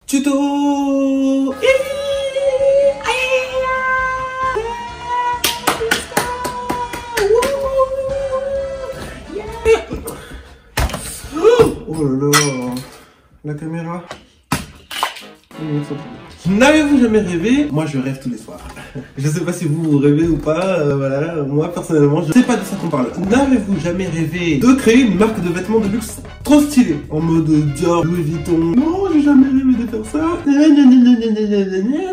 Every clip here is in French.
Tuto. Oh là là, la caméra. N'avez-vous jamais rêvé? Moi je rêve tous les soirs. Je sais pas si vous rêvez ou pas, voilà, moi personnellement je sais pas de ça qu'on parle. N'avez-vous jamais rêvé de créer une marque de vêtements de luxe trop stylée? En mode Dior, Louis Vuitton. Non, j'ai jamais rêvé de faire ça.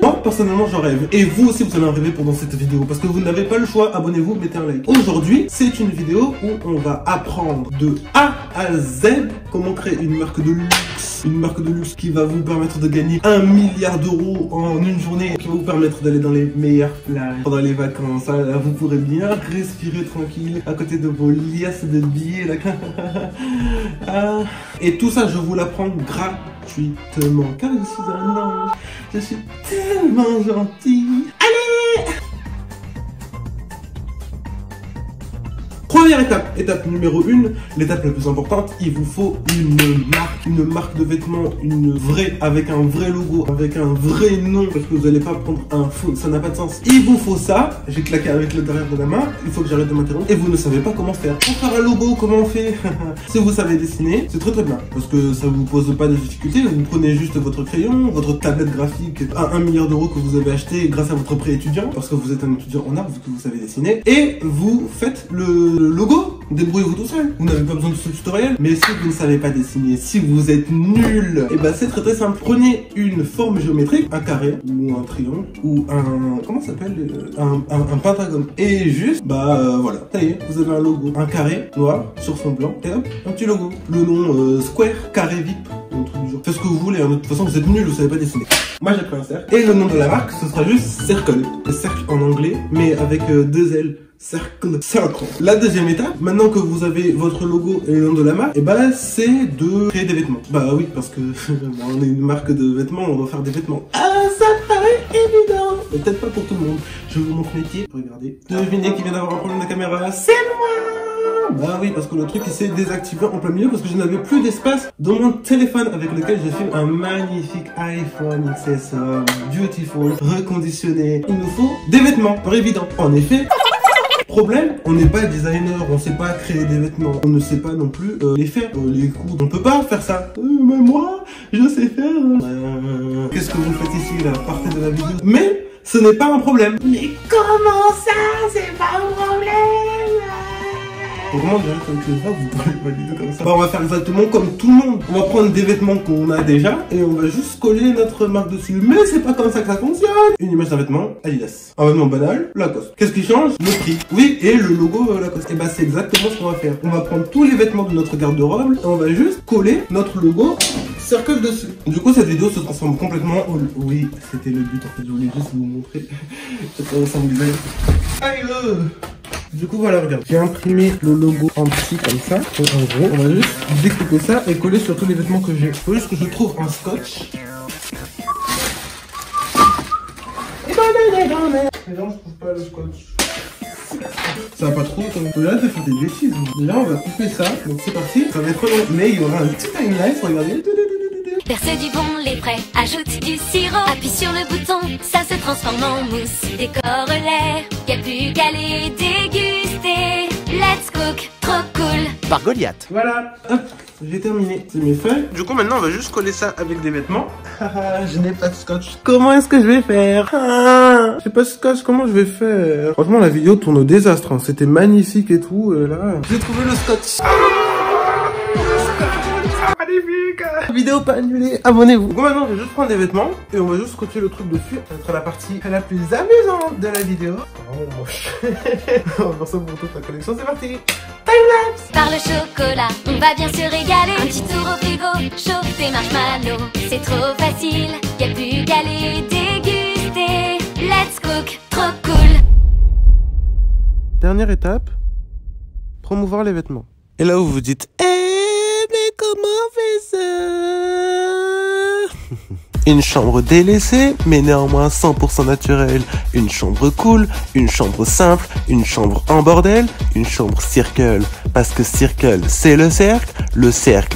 Moi personnellement j'en rêve. Et vous aussi vous allez en rêver pendant cette vidéo. Parce que vous n'avez pas le choix, abonnez-vous, mettez un like. Aujourd'hui c'est une vidéo où on va apprendre de A à Z comment créer une marque de luxe. Une marque de luxe qui va vous permettre de gagner 1 milliard d'euros en une journée, qui va vous permettre d'aller dans les meilleures plages pendant les vacances. Là, vous pourrez bien respirer tranquille à côté de vos liasses de billets. Là. Et tout ça, je vous l'apprends gratuitement, car je suis un ange. Je suis tellement gentil. Allez! Première étape, étape numéro 1, l'étape la plus importante, il vous faut une marque de vêtements, une vraie, avec un vrai logo, avec un vrai nom, parce que vous n'allez pas prendre un faux, ça n'a pas de sens. Il vous faut ça, j'ai claqué avec le derrière de la main, il faut que j'arrête de m'interrompre, et vous ne savez pas comment faire. Pour faire un logo, comment on fait? Si vous savez dessiner, c'est très bien, parce que ça vous pose pas de difficultés, vous prenez juste votre crayon, votre tablette graphique à 1 milliard d'euros que vous avez acheté grâce à votre prêt étudiant, parce que vous êtes un étudiant en art, vu que vous savez dessiner, et vous faites le logo, débrouillez-vous tout seul. Vous n'avez pas besoin de ce tutoriel. Mais si vous ne savez pas dessiner, si vous êtes nul, et ben c'est très simple. Prenez une forme géométrique, un carré ou un triangle ou un comment ça s'appelle, un pentagone. Et juste voilà, ça y est, vous avez un logo, un carré noir sur fond blanc et hop, un petit logo. Le nom Square Carré VIP. Faites ce que vous voulez, hein. De toute façon vous êtes nul, vous savez pas dessiner. Moi j'ai pris un cercle. Et le nom de la marque, ce sera juste Circle. Cercle en anglais, mais avec 2 L. Circle. La deuxième étape, maintenant que vous avez votre logo et le nom de la marque, et c'est de créer des vêtements. Bah oui, parce que on est une marque de vêtements, on doit faire des vêtements. Ah, ça paraît évident. Mais peut-être pas pour tout le monde. Je vous montre mes pieds. Regardez. Devinez qui vient d'avoir un problème de caméra. C'est moi. Bah oui, parce que le truc il s'est désactivé en plein milieu parce que je n'avais plus d'espace dans mon téléphone avec lequel je filme un magnifique iPhone XS beautiful, reconditionné. Il nous faut des vêtements, par évident. En effet. Problème, on n'est pas designer, on sait pas créer des vêtements, on ne sait pas non plus les faire, les coudre, on peut pas faire ça. Mais moi, je sais faire. Qu'est-ce que vous faites ici là? Partez de la vidéo. Mais ce n'est pas un problème. Mais comment ça, c'est pas un problème? Comment dire comme ça, vous parlez pas du tout comme ça. On va faire exactement comme tout le monde. On va prendre des vêtements qu'on a déjà et on va juste coller notre marque dessus. Mais c'est pas comme ça que ça fonctionne. Une image d'un vêtement, Adidas. Un vêtement banal, Lacoste. Qu'est-ce qui change? Le prix. Oui, et le logo Lacoste. Et c'est exactement ce qu'on va faire. On va prendre tous les vêtements de notre garde-robe et on va juste coller notre logo Circle dessus. Du coup, cette vidéo se transforme complètement en... Oui, c'était le but en fait. Je voulais juste vous montrer. Comment ça me disait. Allez, du coup voilà, regarde, j'ai imprimé le logo en petit comme ça. Et en gros, on va juste découper ça et coller sur tous les vêtements que j'ai. Il faut juste que je trouve un scotch. Et là, je trouve pas le scotch. Ça va pas trop, là de faire des bêtises. Là, on va couper ça. Donc c'est parti. Ça va être long, mais il y aura un petit timeline. Regardez. Verse du bon lait frais, ajoute du sirop, appuie sur le bouton, ça se transforme en mousse. Décore l'air, y'a plus qu'à les déguster. Let's cook, trop cool. Par Goliath. Voilà, hop, j'ai terminé. C'est mes feuilles. Du coup, maintenant, on va juste coller ça avec des vêtements. Je n'ai pas de scotch. Comment est-ce que je vais faire? J'ai pas de scotch, comment je vais faire? Franchement, la vidéo tourne au désastre. Hein. C'était magnifique et tout. Là, j'ai trouvé le scotch. Magnifique. Vidéo pas annulée, abonnez-vous. Donc maintenant je vais juste prendre des vêtements et on va juste scotcher le truc dessus. Ça va être la partie la plus amusante de la vidéo. Oh moche. On va faire ça pour toute la collection, c'est parti. Timelapse. Par le chocolat, on va bien se régaler. Un petit tour au frigo, chauffe tes marshmallows. C'est trop facile, y'a plus qu'à les déguster. Let's cook, trop cool. Dernière étape, promouvoir les vêtements. Et là où vous vous dites, mais comment on fait ça? Une chambre délaissée, mais néanmoins 100% naturelle. Une chambre cool, une chambre simple, une chambre en bordel, une chambre circle. Parce que circle, c'est le cercle,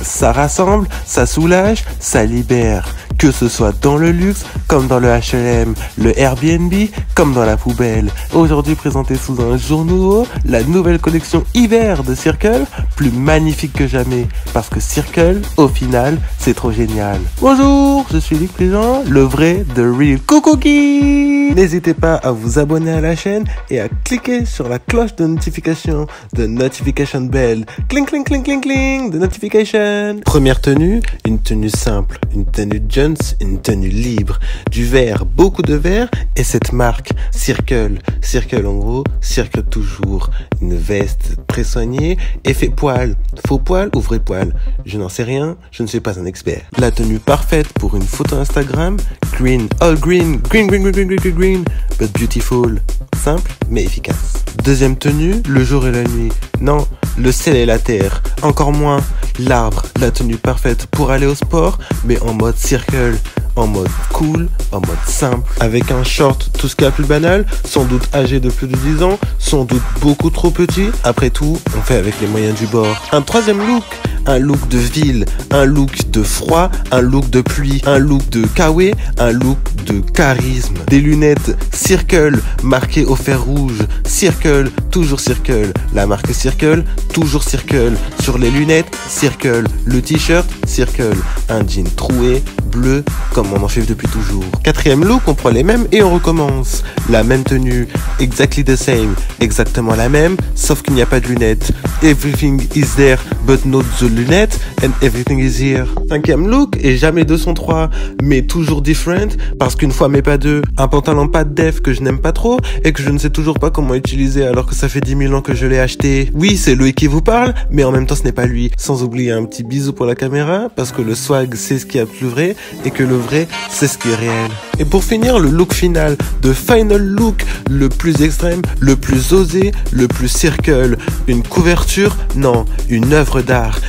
ça rassemble, ça soulage, ça libère. Que ce soit dans le luxe, comme dans le HLM, le Airbnb, comme dans la poubelle. Aujourd'hui présenté sous un jour nouveau, la nouvelle collection hiver de Circle, plus magnifique que jamais. Parce que Circle, au final, c'est trop génial. Bonjour, je suis Luc Préjean, le vrai The Real Cookie. N'hésitez pas à vous abonner à la chaîne et à cliquer sur la cloche de notification, de notification bell. Cling, cling, cling, cling, cling, de notification. Première tenue, une tenue simple, une tenue Jones, une tenue libre, du vert, beaucoup de vert, et cette marque Circle en gros, Circle toujours, une veste très soignée, effet poil, faux poil ou vrai poil, je n'en sais rien, je ne suis pas un expert. La tenue parfaite pour une photo Instagram, green, all green, green, green, green, green, green, green, but beautiful, simple mais efficace. Deuxième tenue, le jour et la nuit, non, le ciel et la terre, encore moins l'arbre, la tenue parfaite pour aller au sport, mais en mode Circle, en mode cool, en mode simple, avec un short tout ce qu'il y a plus banal, sans doute âgé de plus de 10 ans, sans doute beaucoup trop petit, après tout, on fait avec les moyens du bord. Un troisième look, un look de ville, un look de froid, un look de pluie, un look de kawaii, un look de charisme. Des lunettes Circle marquées au fer rouge, Circle, toujours Circle, la marque Circle, toujours Circle, sur les lunettes Circle, le t-shirt Circle, un jean troué, bleu, comme on en fait depuis toujours. Quatrième look, on prend les mêmes et on recommence. La même tenue, exactly the same, exactement la même, sauf qu'il n'y a pas de lunettes. Everything is there, but not the lunettes, and everything is here. Cinquième look, et jamais 203, mais toujours different, parce qu'une fois mais pas deux, un pantalon pas de def que je n'aime pas trop, et que je ne sais toujours pas comment utiliser alors que ça fait 10 000 ans que je l'ai acheté. Oui, c'est Loïc qui vous parle, mais en même temps ce n'est pas lui. Sans oublier un petit bisou pour la caméra, parce que le swag c'est ce qui est le plus vrai, et que le vrai c'est ce qui est réel. Et pour finir, le look final, the final look, le plus extrême, le plus osé, le plus circle. Une couverture, non, une œuvre d'art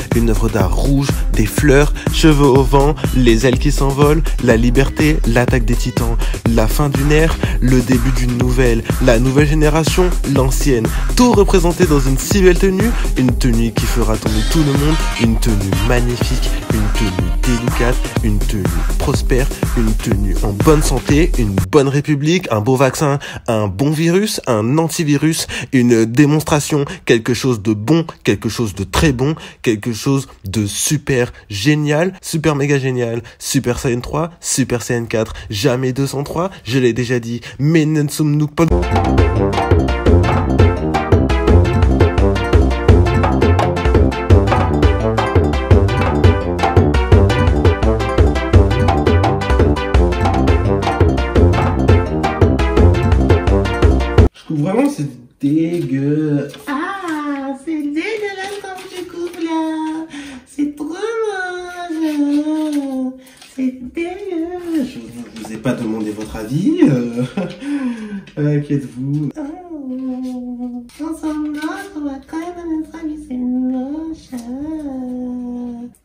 rouge, des fleurs, cheveux au vent, les ailes qui s'envolent, la liberté, l'attaque des titans, la fin d'une ère, le début d'une nouvelle, la nouvelle génération, l'ancienne, tout représenté dans une si belle tenue, une tenue qui fera tomber tout le monde, une tenue magnifique, une tenue délicate, une tenue prospère, une tenue en bonne santé, une bonne république, un beau vaccin, un bon virus, un antivirus, une démonstration, quelque chose de bon, quelque chose de très bon, quelque chose de super génial, super méga génial, Super Saiyan 3, Super Saiyan 4, jamais 203, je l'ai déjà dit, mais Nensum pas. Vraiment, c'est dégueu. Ah, c'est dégueulasse comme tu coupes là. C'est trop moche. C'est dégueu. Je vous ai pas demandé votre avis. Inquiète-vous. Ensemble, on va quand même à notre avis, c'est moche.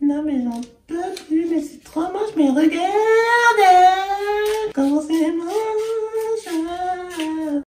Non, mais j'en peux plus, mais c'est trop moche, mais regarde.